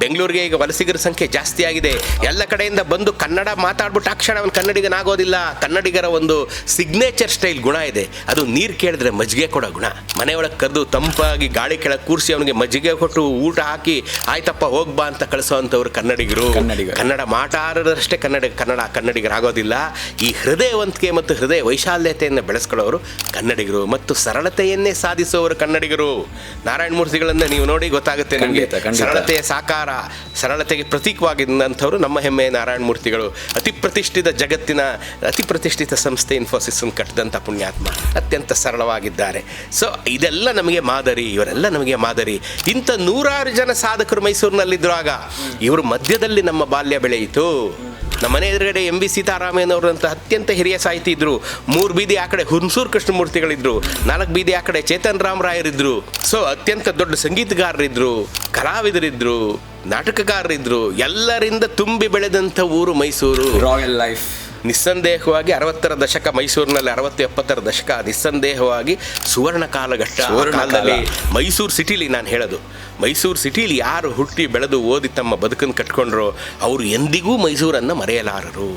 ಬೆಂಗಳೂರಿಗೆ ಈಗ ವಲಸಿಗರ ಸಂಖ್ಯೆ ಜಾಸ್ತಿ ಆಗಿದೆ. ಎಲ್ಲ ಕಡೆಯಿಂದ ಬಂದು ಕನ್ನಡ ಮಾತಾಡ್ಬಿಟ್ಟು ತಕ್ಷಣ ಅವನು ಕನ್ನಡಿಗನಾಗೋದಿಲ್ಲ. ಕನ್ನಡಿಗರ ಒಂದು ಸಿಗ್ನೇಚರ್ ಸ್ಟೈಲ್ ಗುಣ ಇದೆ, ಅದು ನೀರು ಕೇಳಿದ್ರೆ ಮಜ್ಜಿಗೆ ಕೊಡೋ ಗುಣ. ಮನೆಯೊಳಗೆ ಕರೆದು ತಂಪಾಗಿ ಗಾಳಿ ಕೆಳಗೆ ಕೂರಿಸಿ ಅವನಿಗೆ ಮಜ್ಜಿಗೆ ಕೊಟ್ಟು ಊಟ ಹಾಕಿ ಆಯ್ತಪ್ಪ ಹೋಗ್ಬಾ ಅಂತ ಕಳಿಸೋ ಅಂಥವ್ರು ಕನ್ನಡಿಗರು. ಕನ್ನಡ ಮಾತಾಡೋದಷ್ಟೇ ಕನ್ನಡಿಗರಾಗೋದಿಲ್ಲ. ಈ ಹೃದಯವಂತಿಕೆ ಮತ್ತು ಹೃದಯ ವೈಶಾಲ್ಯತೆಯನ್ನು ಬೆಳೆಸ್ಕೊಳ್ಳೋರು ಕನ್ನಡಿಗರು ಮತ್ತು ಸರಳತೆಯನ್ನೇ ಸಾಧಿಸುವವರು ಕನ್ನಡಿಗರು. ನಾರಾಯಣ ಮೂರ್ತಿಗಳನ್ನು ನೀವು ನೋಡಿ ಗೊತ್ತಾಗುತ್ತೆ ನಿಮಗೆ. ಸರಳತೆಯ ಸಾಕಾರ, ಸರಳತೆಗೆ ಪ್ರತೀಕವಾಗಿದ್ದಂಥವ್ರು ನಮ್ಮ ಹೆಮ್ಮೆಯ ನಾರಾಯಣ ಮೂರ್ತಿಗಳು. ಜಗತ್ತಿನ ಅತಿ ಪ್ರತಿಷ್ಠಿತ ಸಂಸ್ಥೆ ಇನ್ಫೋಸಿಸನ್ನು ಕಟ್ಟಿದಂಥ ಪುಣ್ಯಾತ್ಮ, ಅತ್ಯಂತ ಸರಳವಾಗಿದ್ದಾರೆ. ಸೊ ಇದೆಲ್ಲ ನಮಗೆ ಮಾದರಿ, ಇವರೆಲ್ಲ ನಮಗೆ ಮಾದರಿ. ಇಂಥ 100 ಜನ ಸಾಧಕರು ಮೈಸೂರಿನಲ್ಲಿದ್ದಾಗ ಇವರು ಮಧ್ಯದಲ್ಲಿ ನಮ್ಮ ಬಾಲ್ಯ ಬೆಳೆಯಿತು. ನಮ್ಮ ಮನೆ ಎದುರುಗಡೆ ಎಂ ವಿ ಸೀತಾರಾಮಯ್ಯನವರಂಥ ಅತ್ಯಂತ ಹಿರಿಯ ಸಾಹಿತಿ ಇದ್ದರು. 3 ಬೀದಿ ಆ ಕಡೆ ಹುಣಸೂರು ಕೃಷ್ಣಮೂರ್ತಿಗಳಿದ್ರು, 4 ಬೀದಿ ಆ ಕಡೆ ಚೇತನ್ ರಾಮರಾಯರಿದ್ದರು. ಸೊ ಅತ್ಯಂತ ದೊಡ್ಡ ಸಂಗೀತಗಾರರಿದ್ದರು, ಕಲಾವಿದರಿದ್ದರು, ನಾಟಕಗಾರರಿದ್ದರು. ಎಲ್ಲರಿಂದ ತುಂಬಿ ಬೆಳೆದಂಥ ಊರು ಮೈಸೂರು. Royal life. ನಿಸ್ಸಂದೇಹವಾಗಿ 60ರ ದಶಕ, ಮೈಸೂರಿನಲ್ಲಿ 60-70ರ ದಶಕ ನಿಸ್ಸಂದೇಹವಾಗಿ ಸುವರ್ಣ ಕಾಲಘಟ್ಟ. ಕಾಲದಲ್ಲಿ ಮೈಸೂರು ಸಿಟಿಲಿ, ನಾನು ಹೇಳೋದು ಮೈಸೂರು ಸಿಟಿಲಿ ಯಾರು ಹುಟ್ಟಿ ಬೆಳೆದು ಓದಿ ತಮ್ಮ ಬದುಕನ್ನು ಕಟ್ಕೊಂಡ್ರೋ ಅವರು ಎಂದಿಗೂ ಮೈಸೂರನ್ನು ಮರೆಯಲಾರರು.